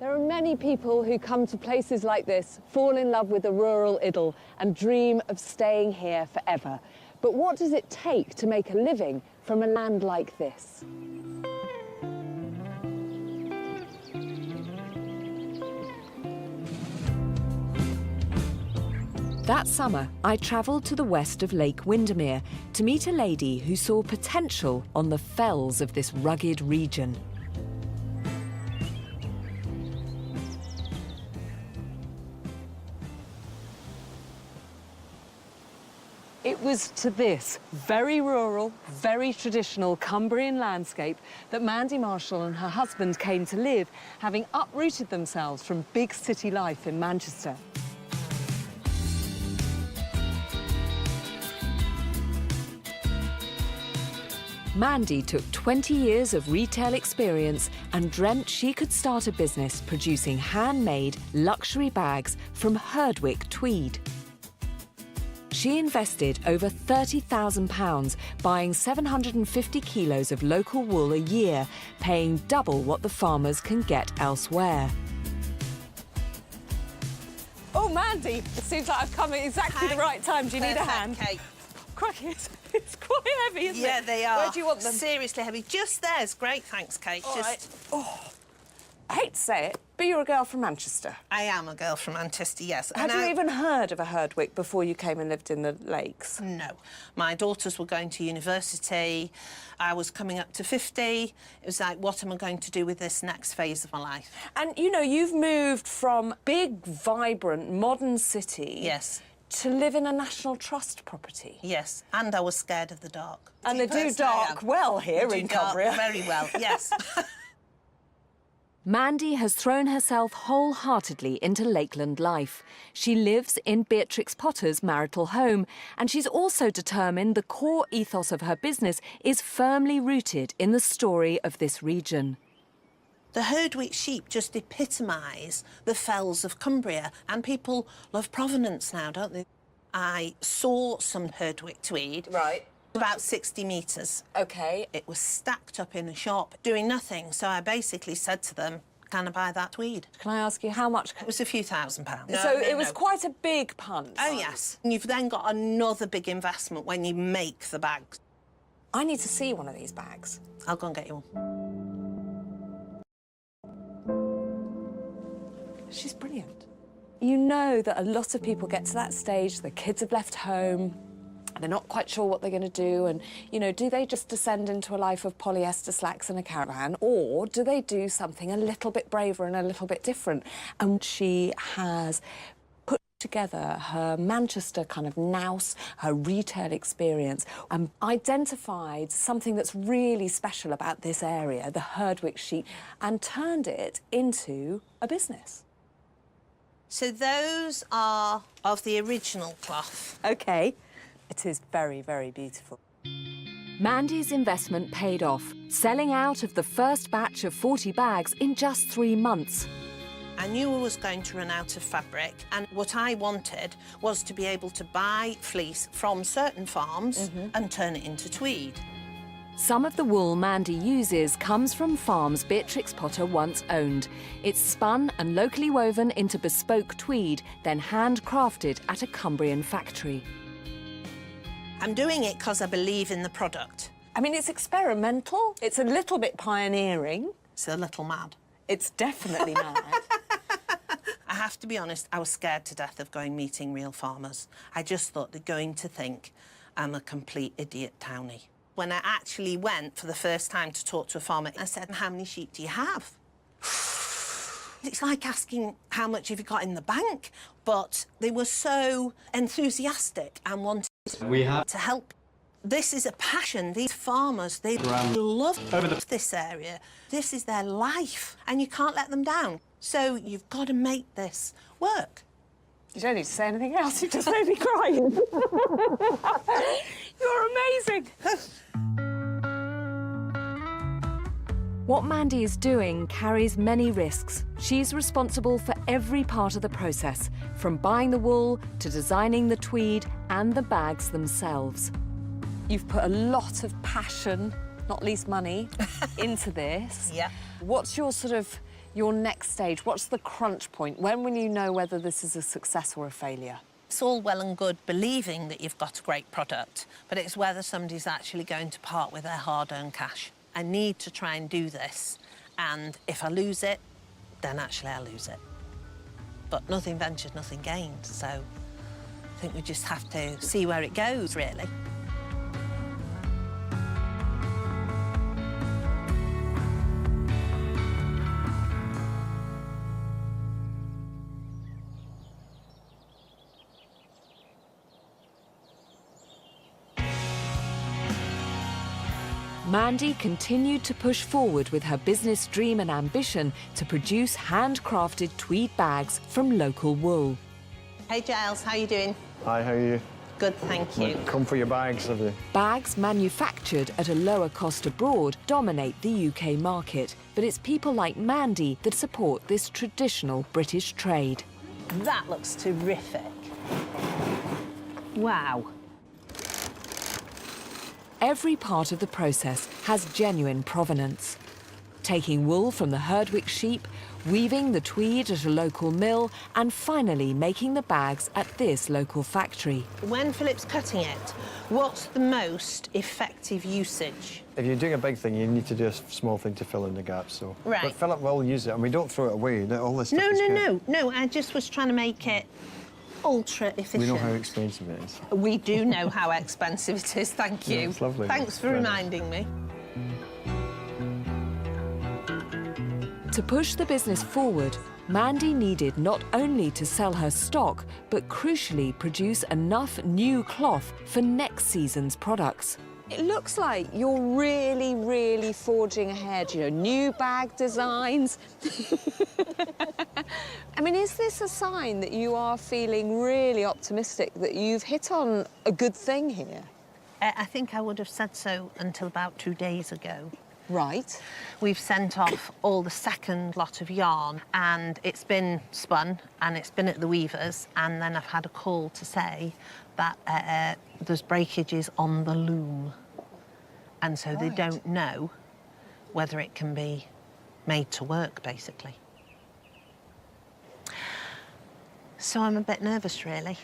There are many people who come to places like this, fall in love with the rural idyll and dream of staying here forever. But what does it take to make a living from a land like this? That summer, I travelled to the west of Lake Windermere to meet a lady who saw potential on the fells of this rugged region. It was to this very rural, very traditional Cumbrian landscape that Mandy Marshall and her husband came to live, having uprooted themselves from big city life in Manchester. Mandy took 20 years of retail experience and dreamt she could start a business producing handmade luxury bags from Herdwick Tweed. She invested over £30,000 buying 750 kilos of local wool a year, paying double what the farmers can get elsewhere. Oh, Mandy, it seems like I've come at exactly the right time. Do you need a hand? Kate. Crikey, it's quite heavy, isn't it? Yeah, they are. Where do you want them? Seriously heavy. Just there's great, thanks, Kate. All Just... right. Oh, I hate to say it, but you're a girl from Manchester. I am a girl from Manchester, yes. Had you even heard of a Herdwick before you came and lived in the lakes? No. My daughters were going to university. I was coming up to 50. It was like, what am I going to do with this next phase of my life? And, you know, you've moved from big, vibrant, modern city... Yes. ...to live in a National Trust property. Yes, and I was scared of the dark. And they do dark well here in Cumbria. Very well, yes. Mandy has thrown herself wholeheartedly into Lakeland life. She lives in Beatrix Potter's marital home, and she's also determined the core ethos of her business is firmly rooted in the story of this region. The Herdwick sheep just epitomise the fells of Cumbria, and people love provenance now, don't they? I saw some Herdwick Tweed. Right. About 60 metres. OK. It was stacked up in a shop, doing nothing, so I basically said to them, can I buy that tweed? Can I ask you how much? It was a few £1,000s. So it was quite a big punt. Oh, yes. And you've then got another big investment when you make the bags. I need to see one of these bags. I'll go and get you one. She's brilliant. You know that a lot of people get to that stage, the kids have left home, they're not quite sure what they're going to do, and, you know, do they just descend into a life of polyester slacks and a caravan, or do they do something a little bit braver and a little bit different? And she has put together her Manchester kind of nous, her retail experience, and identified something that's really special about this area, the Herdwick sheep, and turned it into a business. So those are of the original cloth. OK. It is very, very beautiful. Mandy's investment paid off, selling out of the first batch of 40 bags in just 3 months. I knew I was going to run out of fabric, and what I wanted was to be able to buy fleece from certain farms and turn it into tweed. Some of the wool Mandy uses comes from farms Beatrix Potter once owned. It's spun and locally woven into bespoke tweed, then handcrafted at a Cumbrian factory. I'm doing it because I believe in the product. I mean, it's experimental. It's a little bit pioneering. It's a little mad. It's definitely mad. I have to be honest, I was scared to death of going meeting real farmers. I just thought they're going to think I'm a complete idiot townie. When I actually went for the first time to talk to a farmer, I said, how many sheep do you have? It's like asking how much have you got in the bank, but they were so enthusiastic and wanted to help. This is a passion. These farmers, they love this area. This is their life, and you can't let them down. So you've got to make this work. You don't need to say anything else. You just made me cry. You're amazing. What Mandy is doing carries many risks. She's responsible for every part of the process, from buying the wool to designing the tweed and the bags themselves. You've put a lot of passion, not least money, into this. Yeah. What's your sort of your next stage? What's the crunch point? When will you know whether this is a success or a failure? It's all well and good believing that you've got a great product, but it's whether somebody's actually going to part with their hard-earned cash. I need to try and do this, and if I lose it, then actually I lose it. But nothing ventured, nothing gained, so I think we just have to see where it goes, really. Mandy continued to push forward with her business dream and ambition to produce handcrafted tweed bags from local wool. Hey, Giles, how you doing? Hi, how are you? Good, thank you. Come for your bags, have you? Bags manufactured at a lower cost abroad dominate the UK market, but it's people like Mandy that support this traditional British trade. That looks terrific. Wow. Every part of the process has genuine provenance. Taking wool from the Herdwick sheep, weaving the tweed at a local mill, and finally making the bags at this local factory. When Philip's cutting it, what's the most effective usage? If you're doing a big thing, you need to do a small thing to fill in the gaps. So, Right. But Philip will use it, and we don't throw it away. All this stuff is good. No, I just was trying to make it ultra efficient. We know how expensive it is. We do know how expensive it is, thank you. Yeah, it's lovely. Thanks for Very nice. reminding me. To push the business forward, Mandy needed not only to sell her stock, but crucially produce enough new cloth for next season's products. It looks like you're really, really forging ahead, you know, new bag designs. I mean, is this a sign that you are feeling really optimistic, that you've hit on a good thing here? I think I would have said so until about 2 days ago. Right. We've sent off all the second lot of yarn, and it's been spun, and it's been at the weavers, and then I've had a call to say that there's breakages on the loom. And so they don't know whether it can be made to work, basically. So I'm a bit nervous, really.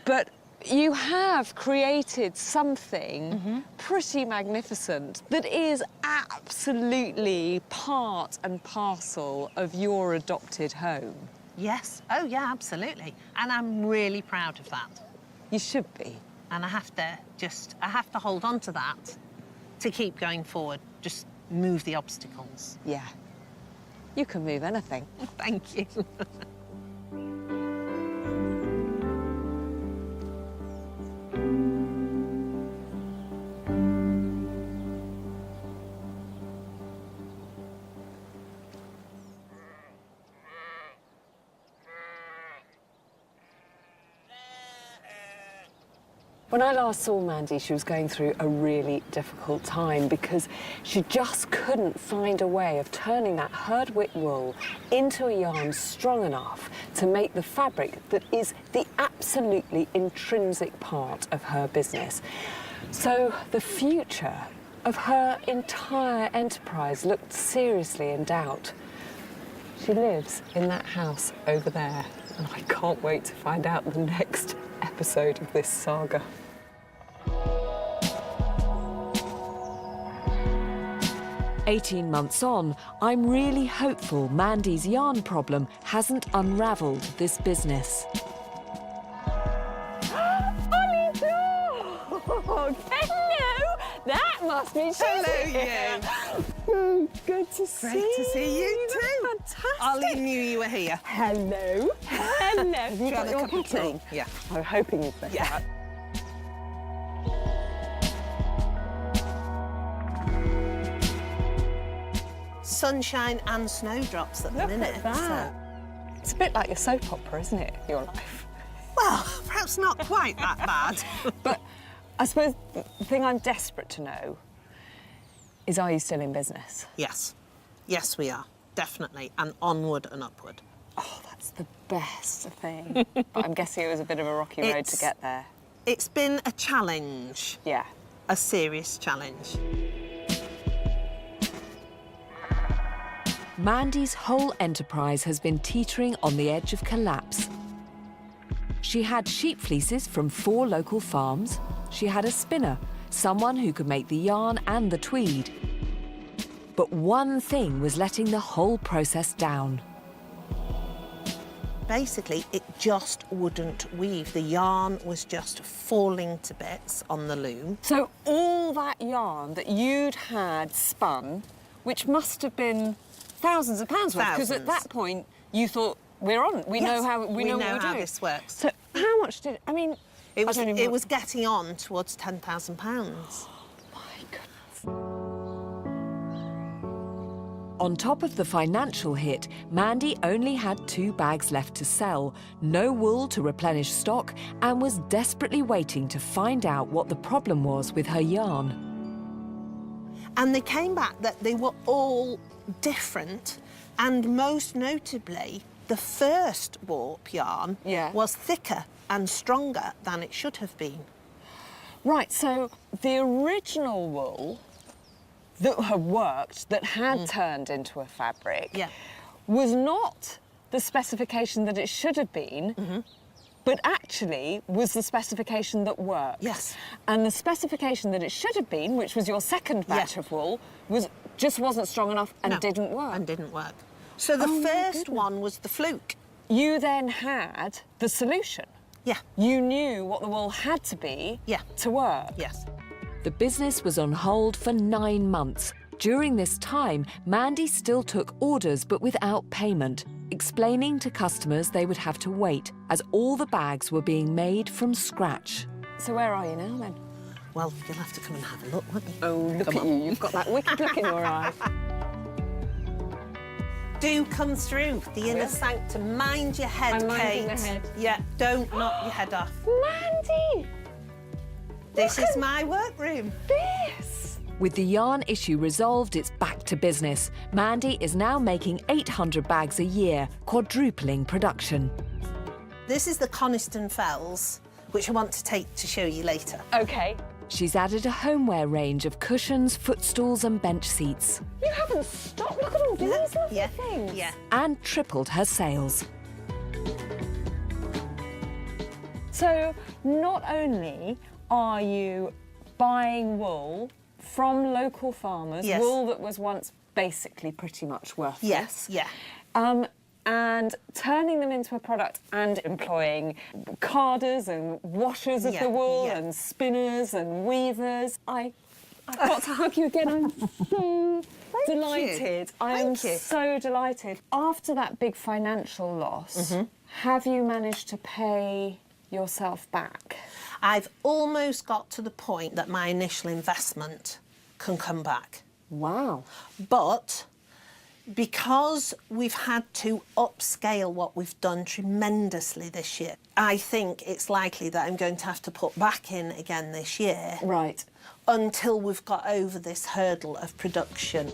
But you have created something pretty magnificent that is absolutely part and parcel of your adopted home. Yes. Oh, yeah, absolutely. And I'm really proud of that. You should be. And I have to hold on to that to keep going forward, just move the obstacles. Yeah. You can move anything. Thank you. When I last saw Mandy, she was going through a really difficult time because she just couldn't find a way of turning that Herdwick wool into a yarn strong enough to make the fabric that is the absolutely intrinsic part of her business. So the future of her entire enterprise looked seriously in doubt. She lives in that house over there, and I can't wait to find out the next episode of this saga. "18 months on, I'm really hopeful Mandy's yarn problem hasn't unravelled this business. Oh, hello! That must be Hello, you. Good to see you. Great to see you too. Fantastic. Ollie knew you were here. Hello. Hello. Have you got a your cup of kettle? tea? Yeah. I'm hoping you've got Yeah. that. Sunshine and snowdrops at the minute. Look at that. It's a bit like a soap opera, isn't it, your life? Well, perhaps not quite that bad. But I suppose the thing I'm desperate to know is, are you still in business? Yes. Yes, we are. Definitely. And onward and upward. Oh, that's the best thing. But I'm guessing it was a bit of a rocky road to get there. It's been a challenge. Yeah. A serious challenge. Mandy's whole enterprise has been teetering on the edge of collapse. She had sheep fleeces from 4 local farms. She had a spinner, someone who could make the yarn and the tweed. But one thing was letting the whole process down. Basically, it just wouldn't weave. The yarn was just falling to bits on the loom. So all that yarn that you'd had spun, which must have been thousands of pounds worth, because at that point you thought, we're on. We know how what we're doing. This works. So how much did I mean? It was getting on towards £10,000. My goodness. On top of the financial hit, Mandy only had 2 bags left to sell, no wool to replenish stock, and was desperately waiting to find out what the problem was with her yarn. And they came back that they were all different, and most notably, the first warp yarn was thicker and stronger than it should have been. Right, so the original wool that had worked, that had turned into a fabric, was not the specification that it should have been, but actually was the specification that worked. Yes. And the specification that it should have been, which was your second batch of wool, just wasn't strong enough and didn't work. And didn't work. So the first one was the fluke. You then had the solution. Yeah. You knew what the wool had to be to work. Yes. The business was on hold for 9 months. During this time, Mandy still took orders but without payment, explaining to customers they would have to wait as all the bags were being made from scratch. So where are you now then? Well, you'll have to come and have a look, won't you? Oh, look at you. You've got that wicked look in your eye. Do come through the inner sanctum. Mind your head, I'm Kate. minding the head. Yeah, don't knock your head off. Mandy! This is my workroom. This! With the yarn issue resolved, it's back to business. Mandy is now making 800 bags a year, quadrupling production. This is the Coniston Fells, which I want to take to show you later. OK. She's added a homeware range of cushions, footstools and bench seats. You haven't stopped. Look at all these lovely things. Yeah. And tripled her sales. So not only are you buying wool from local farmers, wool that was once basically pretty much worthless. Yes, yeah. And turning them into a product and employing carders and washers of the wool and spinners and weavers. I've got to hug you again. I'm so delighted. I am so delighted. After that big financial loss, have you managed to pay yourself back? I've almost got to the point that my initial investment can come back. Wow. But because we've had to upscale what we've done tremendously this year, I think it's likely that I'm going to have to put back in again this year. Right. Until we've got over this hurdle of production.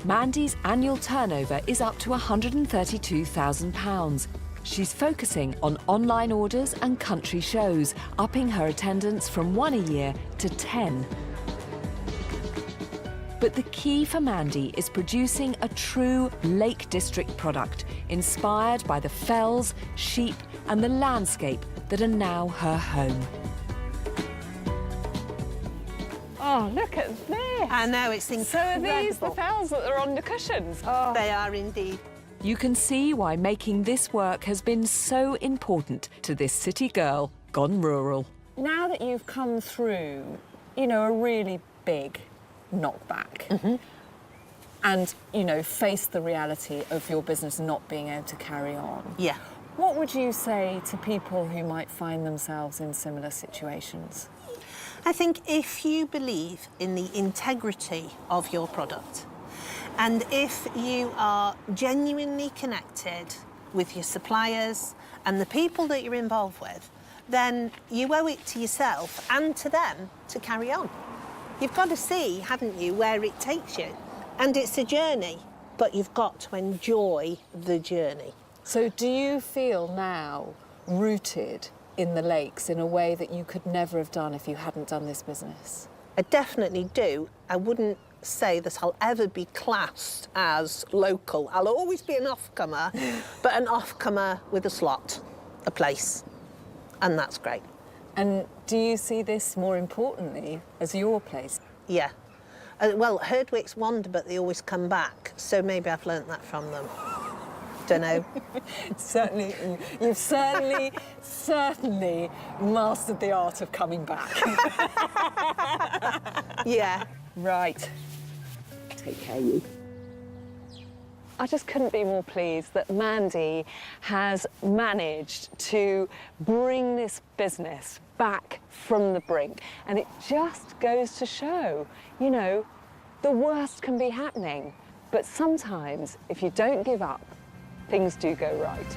Mandy's annual turnover is up to £132,000. She's focusing on online orders and country shows, upping her attendance from 1 a year to 10. But the key for Mandy is producing a true Lake District product, inspired by the fells, sheep and the landscape that are now her home. Oh, look at this. I know, it's incredible. So are these the fells that are on the cushions? Oh. They are indeed. You can see why making this work has been so important to this city girl gone rural. Now that you've come through, you know, a really big knockback and, you know, faced the reality of your business not being able to carry on. Yeah. What would you say to people who might find themselves in similar situations? I think if you believe in the integrity of your product, and if you are genuinely connected with your suppliers and the people that you're involved with, then you owe it to yourself and to them to carry on. You've got to see, haven't you, where it takes you. And it's a journey, but you've got to enjoy the journey. So do you feel now rooted in the lakes in a way that you could never have done if you hadn't done this business? I definitely do. I wouldn't say that I'll ever be classed as local. I'll always be an off-comer, but an off-comer with a slot, a place, and that's great. And do you see this more importantly as your place? Yeah. Well, Herdwick's wander, but they always come back, so maybe I've learnt that from them. Don't know. Certainly, you've certainly mastered the art of coming back. Yeah. Right. Take care, you. I just couldn't be more pleased that Mandy has managed to bring this business back from the brink. And it just goes to show, you know, the worst can be happening. But sometimes, if you don't give up, things do go right.